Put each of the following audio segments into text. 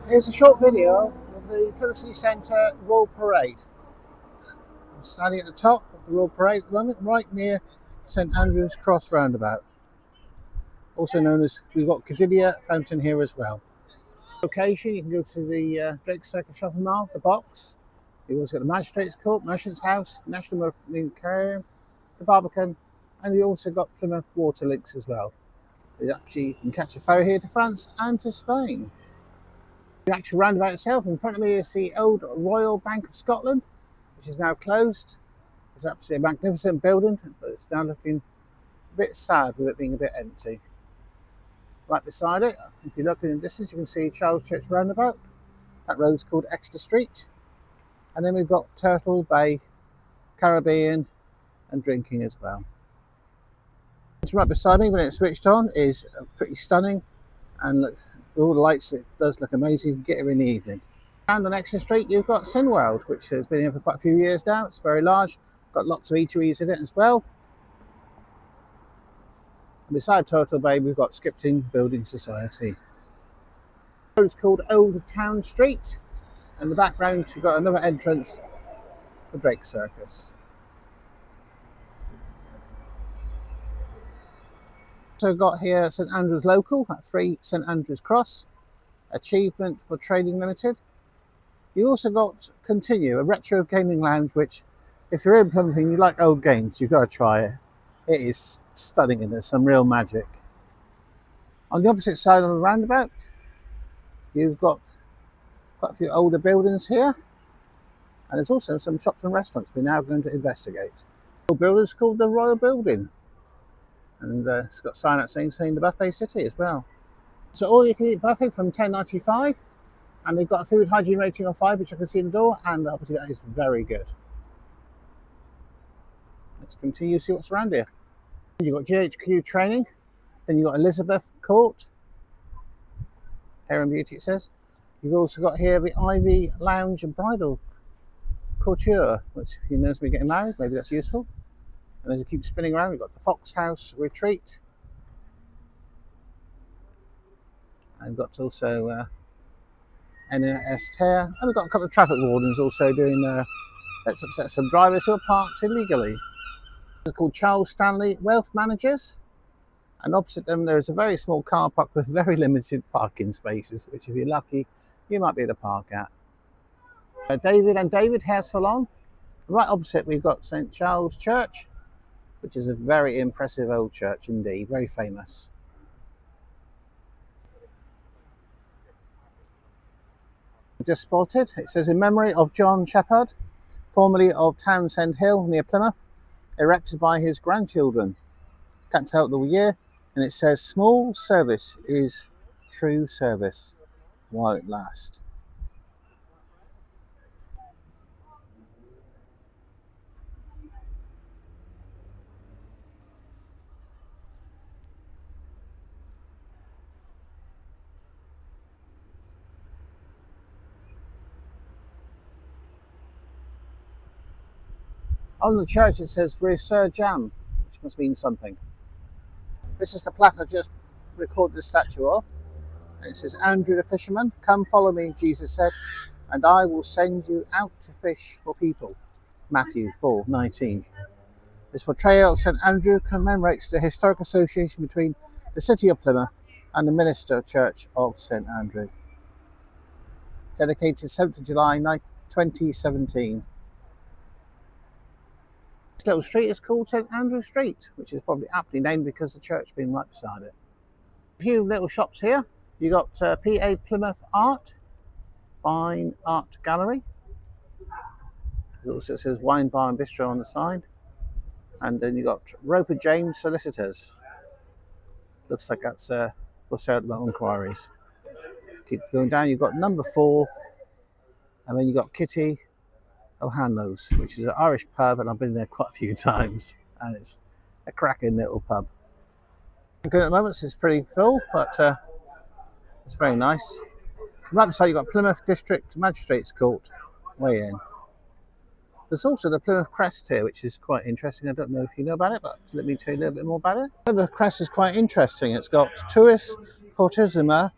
Here's a short video of the Plymouth City Centre Royal Parade. I'm standing at the top of the Royal Parade at the moment, right near St Andrew's Cross Roundabout. Also known as, we've got Cordelia Fountain here as well. Location, you can go to the Drake Circus Shopping Mall, the box. You've also got the Magistrate's Court, Merchant's House, National Marine Aquarium, the Barbican, and you also got Plymouth Water Links as well. You actually can catch a ferry here to France and to Spain. The actual roundabout itself, in front of me is the old Royal Bank of Scotland, which is now closed. It's absolutely a magnificent building, but it's now looking a bit sad with it being a bit empty. Right beside it, if you look in the distance, you can see Charles Church Roundabout. That road's called Exeter Street. And then we've got Turtle Bay, Caribbean, and drinking as well. It's right beside me when it's switched on is pretty stunning, and look, with all the lights, it does look amazing. You can get here in the evening. And on Exeter Street, you've got Cineworld, which has been here for quite a few years now. It's very large, got lots of eateries in it as well. And beside Turtle Bay, we've got Skipton Building Society. The road is called Old Town Street, and in the background, you've got another entrance for Drake Circus. Also got here St Andrew's Local at 3 St Andrew's Cross, Achievement for Trading Limited. You also got Continue, a retro gaming lounge, which if you're in Plymouth and you like old games, you've got to try it. It is stunning and there's some real magic. On the opposite side of the roundabout, you've got quite a few older buildings here, and there's also some shops and restaurants we're now going to investigate. The building is called the Royal Building. And it's got a sign out saying the Buffet City as well. So all you can eat buffet from £10.95, and they've got a food hygiene rating of 5, which I can see in the door, and obviously that is very good. Let's continue to see what's around here. You've got GHQ training, then you've got Elizabeth Court, Hair and Beauty it says. You've also got here the Ivy Lounge and Bridal Couture, which if you notice me getting married, maybe that's useful. And as you keep spinning around, we've got the Fox House Retreat. And we've got also NS Hair. And we've got a couple of traffic wardens also doing let's upset some drivers who are parked illegally. It's called Charles Stanley Wealth Managers. And opposite them, there is a very small car park with very limited parking spaces, which if you're lucky, you might be able to park at. David and David Hair Salon. Right opposite, we've got St Charles Church, which is a very impressive old church indeed, very famous. Just spotted, it says in memory of John Shepherd, formerly of Townsend Hill near Plymouth, erected by his grandchildren. Can't tell the year, and it says small service is true service while it lasts. On the church it says Resurgam, which must mean something. This is the plaque I just recorded the statue of. And it says, Andrew the fisherman, come follow me, Jesus said, and I will send you out to fish for people. Matthew 4:19. This portrayal of St Andrew commemorates the historic association between the city of Plymouth and the Minister Church of St Andrew. Dedicated 7th of July 2017. This little street is called St Andrew Street, which is probably aptly named because the church being right beside it. A few little shops here. You got PA Plymouth Art, Fine Art Gallery. It also says Wine Bar and Bistro on the side. And then you got Roper James Solicitors. Looks like that's for sale at inquiries. Keep going down, you've got number 4, and then you've got Kitty O'Hanlon's, which is an Irish pub, and I've been there quite a few times, and it's a cracking little pub. Good at the moment, it's pretty full, but it's very nice. Right beside you've got Plymouth District Magistrate's Court, way in. There's also the Plymouth Crest here, which is quite interesting. I don't know if you know about it, but let me tell you a little bit more about it. Plymouth Crest is quite interesting. It's got tourist, fortissima,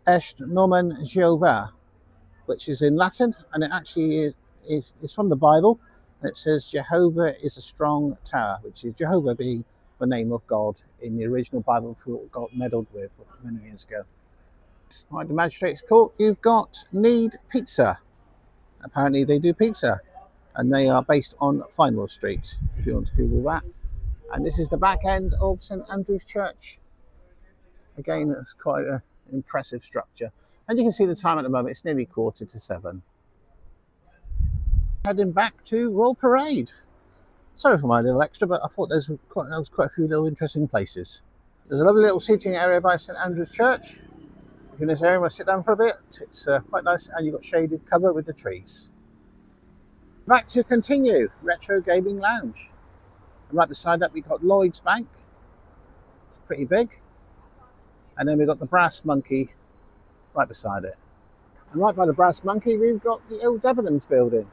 Est Nomen Jehovah, which is in Latin, and it actually is from the Bible. And it says Jehovah is a strong tower, which is Jehovah being the name of God in the original Bible before it got meddled with many years ago. Like the Magistrate's Court, you've got Need Pizza. Apparently they do pizza, and they are based on Finewell Street, if you want to Google that. And this is the back end of St Andrew's Church. Again, that's quite an impressive structure. And you can see the time at the moment, it's nearly 7:15. Heading back to Royal Parade. Sorry for my little extra, but I thought there was quite a few little interesting places. There's a lovely little seating area by St Andrew's Church. If you're in this area and want to sit down for a bit, it's quite nice, and you've got shaded cover with the trees. Back to continue, Retro Gaming Lounge. And right beside that, we've got Lloyd's Bank. It's pretty big. And then we've got the Brass Monkey right beside it. And right by the Brass Monkey, we've got the old Debenhams building.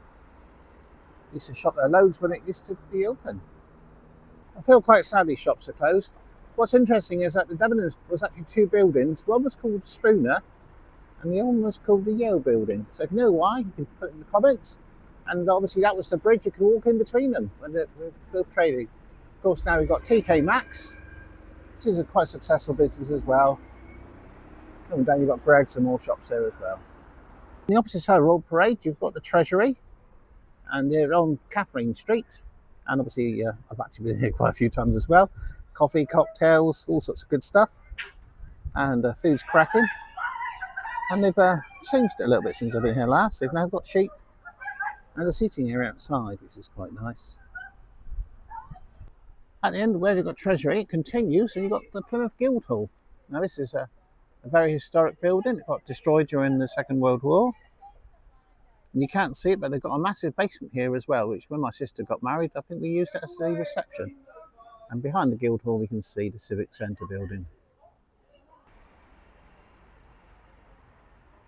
Used to shop there loads when it used to be open. I feel quite sad these shops are closed. What's interesting is that the Debenhams was actually two buildings. One was called Spooner, and the other one was called the Yale Building. So if you know why, you can put it in the comments. And obviously that was the bridge you could walk in between them when they're both trading. Of course, now we've got TK Maxx. This is a quite successful business as well. Coming down, you've got Greggs and more shops there as well. On the opposite side of Royal Parade, you've got the Treasury, and they're on Catherine Street. And obviously, I've actually been here quite a few times as well. Coffee, cocktails, all sorts of good stuff. And food's cracking. And they've changed it a little bit since I've been here last. They've now got sheep and the seating area outside, which is quite nice. At the end where you've got Treasury, it continues, and you've got the Plymouth Guildhall. Now this is a very historic building. It got destroyed during the Second World War. And you can't see it, but they've got a massive basement here as well, which when my sister got married, I think we used it as a reception. And behind the Guildhall, we can see the Civic Centre building.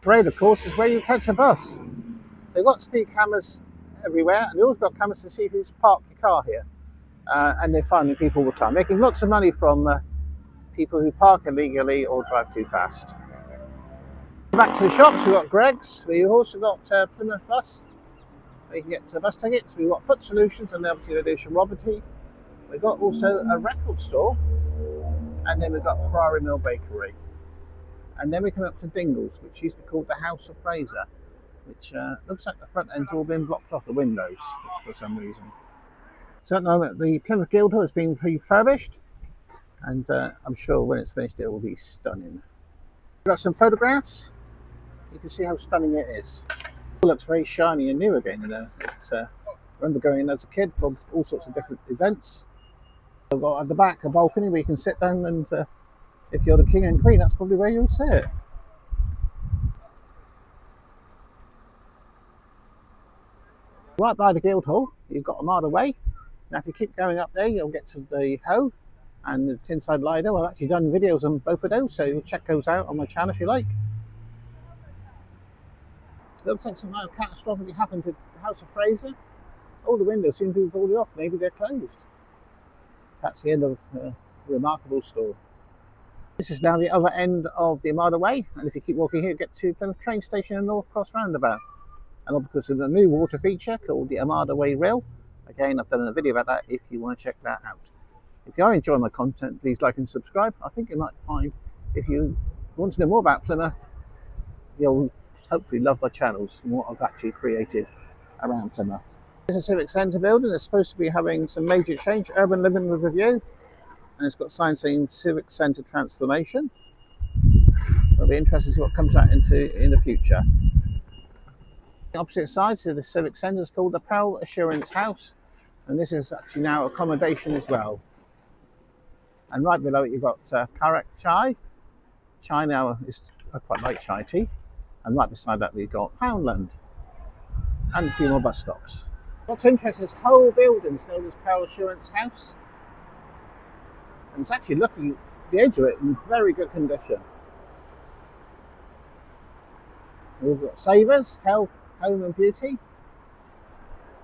Parade, of course, is where you catch a bus. They've got speed cameras everywhere, and they've also got cameras to see if you park your car here. And they're finding people all the time, making lots of money from people who park illegally or drive too fast. Back to the shops, we've got Greggs. We've also got Plymouth Bus. You can get bus tickets. We've got Foot Solutions, and obviously they do some Roberty. We've got also a record store, and then we've got Friary Mill Bakery. And then we come up to Dingles, which used to be called the House of Fraser, which looks like the front end's all been blocked off the windows for some reason. So at the moment, the Plymouth Guildhall has been refurbished, and I'm sure when it's finished, it will be stunning. We've got some photographs. You can see how stunning it is. It looks very shiny and new again. I remember going in as a kid for all sorts of different events. We've got at the back a balcony where you can sit down, and if you're the king and queen, that's probably where you'll sit. Right by the Guildhall, you've got Amada Way. Now if you keep going up there, you'll get to the Hoe and the Tinside Lido. I've actually done videos on both of those, so you'll check those out on my channel if you like. So it looks like something catastrophically happened to the House of Fraser. All the windows seem to be boarded off. Maybe they're closed. That's the end of a remarkable store. This is now the other end of the Amada Way, and if you keep walking here, you get to Plymouth train station and North Cross Roundabout. And because of the new water feature called the Amada Way Rail, again, I've done a video about that if you want to check that out. If you are enjoying my content, please like and subscribe. I think you might find, if you want to know more about Plymouth, you'll hopefully love my channels and what I've actually created around Plymouth. This is a Civic Centre building. It's supposed to be having some major change, urban living with a view. And it's got signs saying Civic Centre Transformation. It'll be interesting to see what comes out into in the future. The opposite side to the Civic Centre is called the Pearl Assurance House, and this is actually now accommodation as well. And right below it you've got Karak Chai. Chai now is, I quite like chai tea. And right beside that we've got Poundland and a few more bus stops. What's interesting is this whole building is known as Pearl Assurance House. And it's actually looking at the edge of it in very good condition. We've got Savers, Health, Home and Beauty.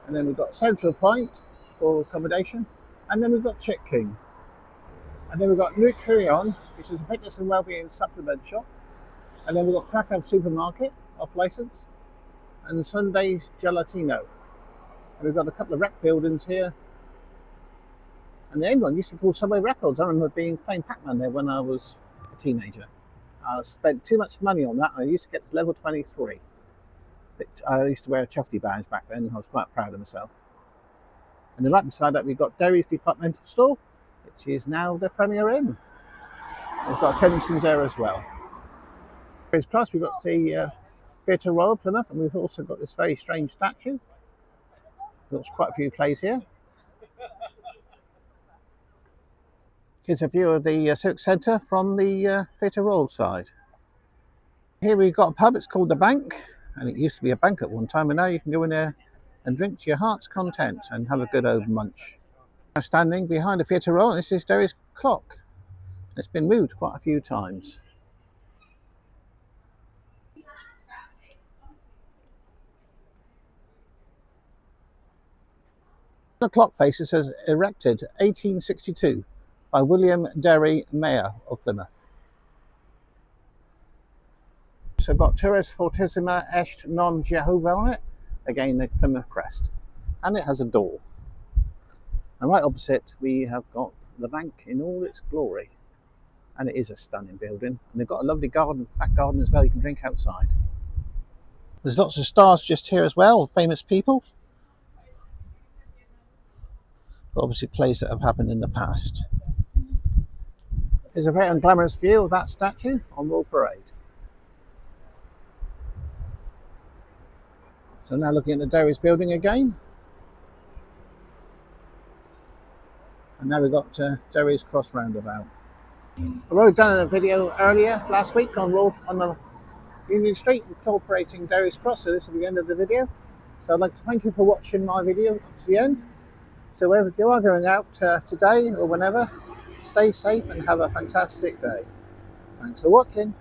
And then we've got Central Point for accommodation. And then we've got Chick King. And then we've got Nutrion, which is a fitness and wellbeing supplement shop. And then we've got Krakow Supermarket, off licence, and Sunday Gelatino. And we've got a couple of rec buildings here. And the end one used to be called Subway Records. I remember playing Pac-Man there when I was a teenager. I spent too much money on that. I used to get to level 23. I used to wear a Chuffy badge back then. I was quite proud of myself. And then right beside that, we've got Derry's departmental store, which is now the Premier Inn. It's got attendances there as well. Plus, we've got the Theatre Royal Plymouth, and we've also got this very strange statue. There's quite a few plays here. Here's a view of the Civic Centre from the Theatre Royal side. Here we've got a pub, it's called The Bank, and it used to be a bank at one time, and now you can go in there and drink to your heart's content and have a good old munch. I'm standing behind the Theatre Royal, and this is Derry's clock. It's been moved quite a few times. The clock face says erected 1862 by William Derry, Mayor of Plymouth. So got Turris Fortissima Est Non Jehovah on it, again the Plymouth crest, and it has a door. And right opposite we have got the bank in all its glory, and it is a stunning building, and they've got a lovely garden, back garden as well. You can drink outside. There's lots of stars just here as well, famous people. Obviously plays that have happened in the past. Here's a very unglamorous view of that statue on Royal Parade. So now looking at the Derry's building again. And now we've got Derry's Cross Roundabout. I wrote down a video earlier last week on the Union Street incorporating Derry's Cross, so this will be the end of the video. So I'd like to thank you for watching my video up to the end. So wherever you are going out today or whenever, stay safe and have a fantastic day. Thanks for watching.